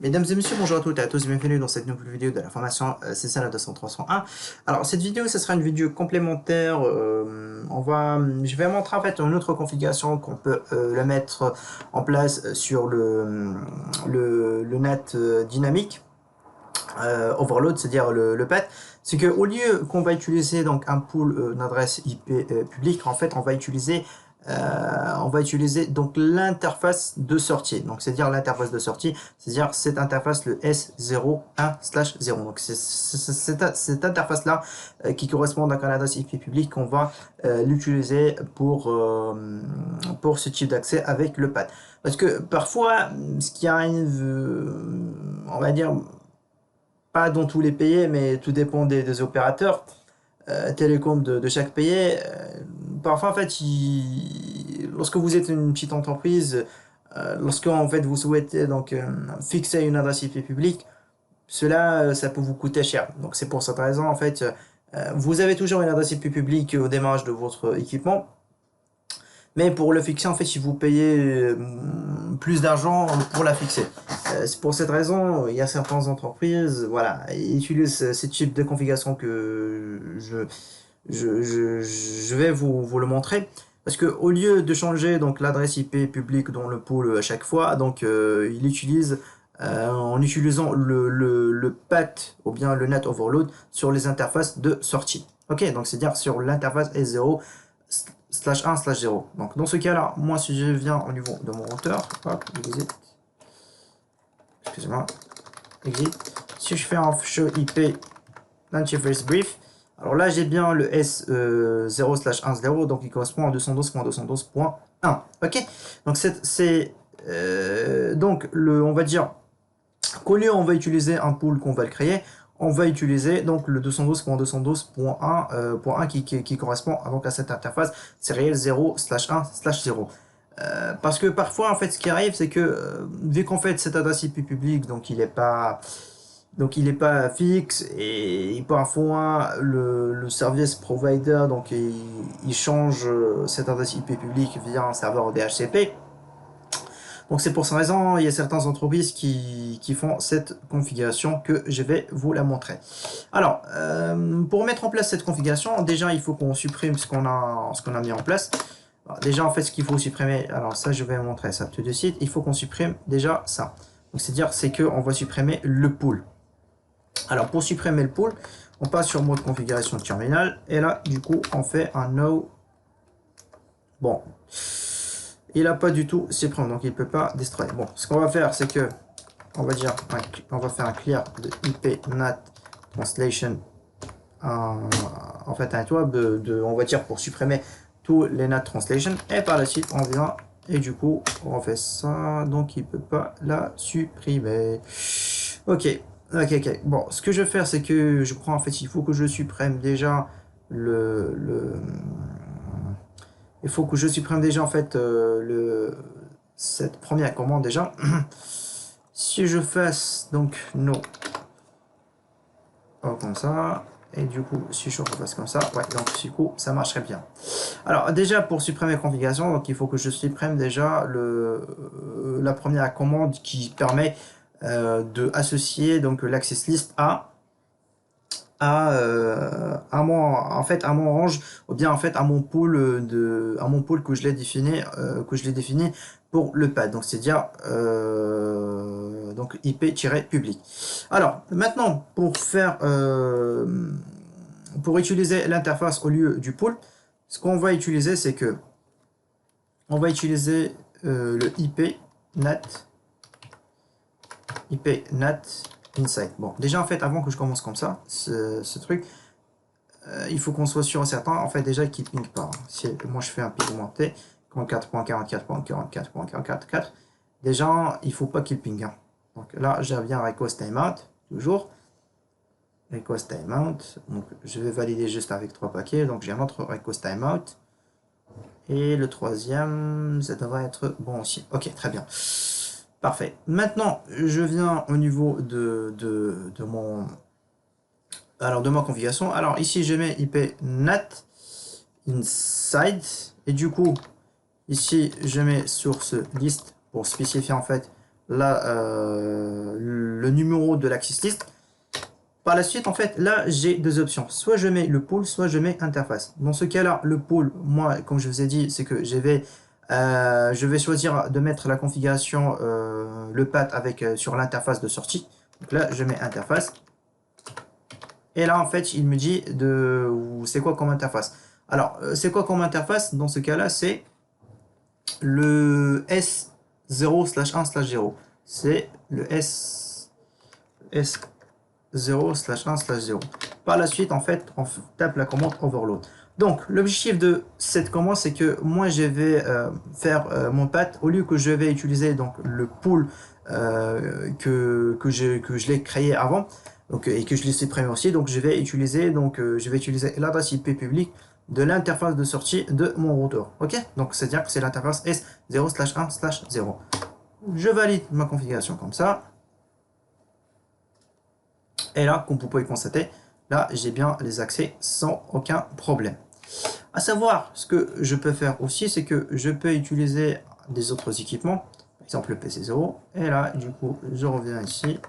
Mesdames et messieurs, bonjour à toutes et à tous, bienvenue dans cette nouvelle vidéo de la formation CCNA 200-301. Alors cette vidéo, ce sera une vidéo complémentaire, je vais montrer en fait une autre configuration qu'on peut le mettre en place sur le net dynamique, overload, c'est-à-dire le PAT. C'est qu'au lieu qu'on va utiliser donc un pool d'adresse IP publique, en fait on va utiliser donc l'interface de sortie. Donc c'est-à-dire l'interface de sortie, c'est-à-dire cette interface le S01/0. Donc c'est cette interface là qui correspond donc à l'adresse IP publique qu'on va l'utiliser pour ce type d'accès avec le PAT. Parce que parfois ce qui arrive, on va dire pas dans tous les pays, mais tout dépend des opérateurs télécom de chaque pays. Parfois, en fait, lorsque vous êtes une petite entreprise, lorsque en fait vous souhaitez donc fixer une adresse IP publique, cela ça peut vous coûter cher. Donc c'est pour cette raison en fait, vous avez toujours une adresse IP publique au démarrage de votre équipement. Mais pour le fixer, en fait, si vous payez plus d'argent pour la fixer. C'est pour cette raison, il y a certaines entreprises, voilà, ils utilisent ce type de configuration que je vais vous le montrer. Parce que au lieu de changer donc l'adresse IP publique dans le pool à chaque fois, donc il utilise en utilisant le PAT ou bien le net overload sur les interfaces de sortie. Ok, donc c'est-à-dire sur l'interface S0/1/0. Donc dans ce cas-là, moi si je viens au niveau de mon routeur, hop, exit, excusez-moi, exit, si je fais un show IP interface brief, alors là j'ai bien le S0/1/0, donc il correspond à 212.212.1. Ok, donc donc on va dire qu'au lieu on va utiliser un pool qu'on va le créer, on va utiliser donc le 212.212.1 qui correspond donc à cette interface sérielle 0/1/0. Parce que parfois en fait ce qui arrive c'est que vu qu'en fait cette adresse IP publique donc il est pas fixe, et parfois le service provider donc il change cette adresse IP publique via un serveur DHCP. Donc c'est pour cette raison, il y a certaines entreprises qui font cette configuration que je vais vous la montrer. Alors, pour mettre en place cette configuration, déjà il faut qu'on supprime ce qu'on a mis en place. Alors, déjà en fait ce qu'il faut supprimer, alors ça je vais montrer ça tout de suite, il faut qu'on supprime déjà ça. Donc c'est-à-dire c'est qu'on va supprimer le pool. Alors pour supprimer le pool, on passe sur mode configuration terminal, et là du coup on fait un no. Bon. Il n'a pas du tout supprimé, donc il ne peut pas destroy. Bon, ce qu'on va faire, c'est que on va faire un clear de IP NAT translation, en fait un web on va dire pour supprimer tous les NAT translation, et par la suite on vient et du coup on fait ça, donc il peut pas la supprimer. Ok. Bon, ce que je vais faire, c'est que je prends en fait, il faut que je supprime déjà il faut que je supprime déjà en fait cette première commande déjà. Si je fasse donc no, comme ça, et du coup si je refasse comme ça, ouais, donc du coup ça marcherait bien. Alors déjà pour supprimer la configuration, donc il faut que je supprime déjà la première commande qui permet de associer donc l'access list à mon range, ou bien en fait à mon pool que je l'ai défini pour le pad, donc c'est à dire donc IP-public. Alors maintenant pour utiliser l'interface au lieu du pool, ce qu'on va utiliser, c'est que on va utiliser le IP NAT inside. Bon, déjà en fait, avant que je commence comme ça, ce truc, il faut qu'on soit sûr et certain, en fait, déjà qu'il ping pas. Si moi je fais un ping augmenté, 44.44.44.44, déjà, il faut pas qu'il ping. Hein. Donc là, je reviens à request timeout, toujours. Request timeout, donc je vais valider juste avec 3 paquets, donc j'ai un autre request timeout. Et le troisième, ça devrait être bon aussi. Ok, très bien. Parfait. Maintenant, je viens au niveau de ma configuration. Alors ici, je mets IP NAT inside, et du coup, ici, je mets source list pour spécifier en fait le numéro de l'access list. Par la suite, en fait, là, j'ai deux options. Soit je mets le pool, soit je mets interface. Dans ce cas-là, le pool, moi, comme je vous ai dit, c'est que je vais choisir de mettre la configuration, le path avec sur l'interface de sortie. Donc là, je mets interface. Et là, en fait, il me dit c'est quoi comme interface. Alors, c'est quoi comme interface? Dans ce cas-là, c'est le S0/1/0. C'est le S0/1/0. Par la suite, en fait, on tape la commande overload. Donc, l'objectif de cette commande, c'est que moi, je vais faire mon path, au lieu que je vais utiliser donc le pool que je l'ai créé avant, donc, et que je l'ai supprimé aussi. Donc, je vais utiliser l'adresse IP publique de l'interface de sortie de mon routeur. Ok? Donc, c'est-à-dire que c'est l'interface S0/1/0. Je valide ma configuration comme ça. Et là, comme vous pouvez constater, là, j'ai bien les accès sans aucun problème. À savoir, ce que je peux faire aussi, c'est que je peux utiliser des autres équipements, par exemple le PC0. Et là, du coup, je reviens ici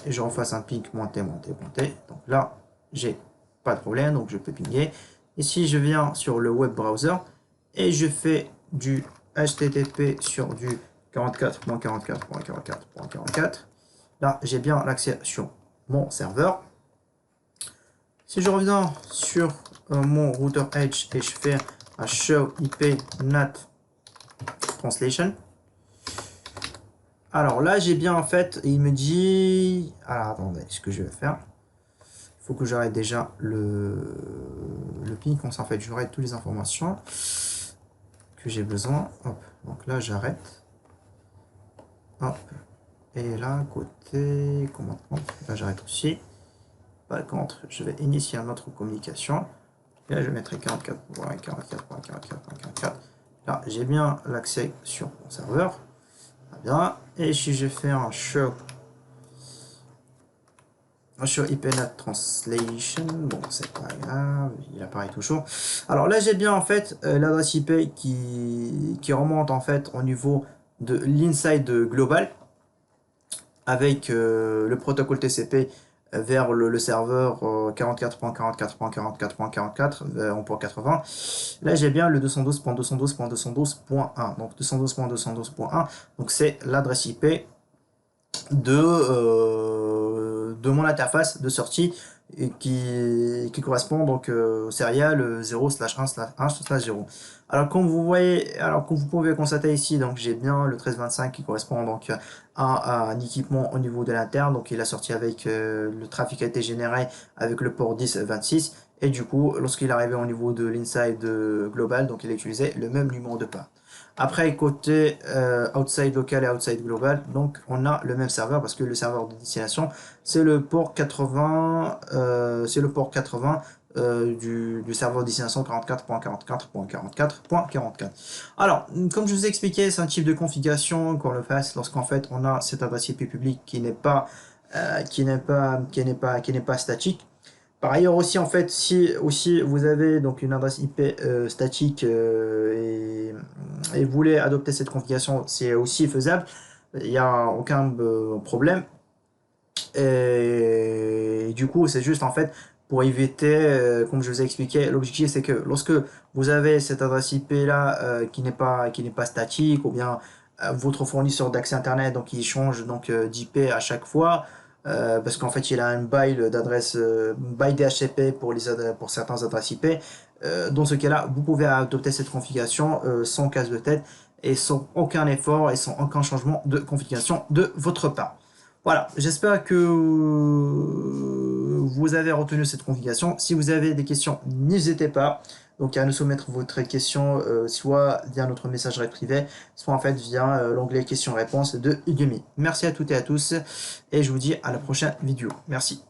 et je refasse un ping monter. Donc là, j'ai pas de problème, donc je peux pinguer. Ici, je viens sur le web browser et je fais du HTTP sur du 44.44.44.44. Là, j'ai bien l'accès sur mon serveur. Si je reviens sur mon routeur Edge et je fais un show IP NAT translation. Alors là, j'ai bien en fait, il me dit... Alors attendez, ce que je vais faire, il faut que j'arrête déjà le ping. En fait, j'arrête toutes les informations que j'ai besoin. Hop, donc là, j'arrête. Hop. Et là, côté commandement, là j'arrête aussi. Par contre, je vais initier une autre communication. Et là, je mettrai 44.44.44.44. Là, j'ai bien l'accès sur mon serveur. Très bien. Et si je fais un show IPNet Translation, bon, c'est pas grave, il apparaît toujours. Alors là, j'ai bien en fait l'adresse IP qui remonte en fait au niveau de l'inside global, avec le protocole TCP vers le serveur 44.44.44.44 en port 80. Là, j'ai bien le 212.212.212.1. Donc 212.212.1. Donc c'est l'adresse IP de mon interface de sortie et qui correspond donc au serial 0/1/1/0. Alors comme vous voyez, comme vous pouvez constater ici, donc j'ai bien le 1325 qui correspond donc à un équipement au niveau de l'interne. Donc il a sorti avec le trafic a été généré avec le port 1026 et du coup lorsqu'il est arrivé au niveau de l'inside global, donc il a utilisé le même numéro de port. Après, côté outside local et outside global, donc on a le même serveur parce que le serveur de destination, c'est le port 80, du serveur de destination 44.44.44.44. Alors, comme je vous ai expliqué, c'est un type de configuration qu'on le fasse lorsqu'en fait on a cette adresse IP publique qui n'est pas statique. Par ailleurs aussi, en fait, si aussi vous avez donc une adresse IP statique et vous voulez adopter cette configuration, c'est aussi faisable. Il n'y a aucun problème. Et du coup, c'est juste en fait pour éviter, comme je vous ai expliqué, l'objectif c'est que lorsque vous avez cette adresse IP là qui n'est pas statique, ou bien votre fournisseur d'accès internet donc il change donc d'IP à chaque fois, parce qu'en fait il a un bail d'adresse, bail DHCP pour certaines adresses IP. Dans ce cas-là, vous pouvez adopter cette configuration sans casse de tête et sans aucun effort et sans aucun changement de configuration de votre part. Voilà, j'espère que vous avez retenu cette configuration. Si vous avez des questions, n'hésitez pas donc à nous soumettre votre question, soit via notre messagerie privée, soit en fait via l'onglet questions-réponses de Udemy. Merci à toutes et à tous et je vous dis à la prochaine vidéo. Merci.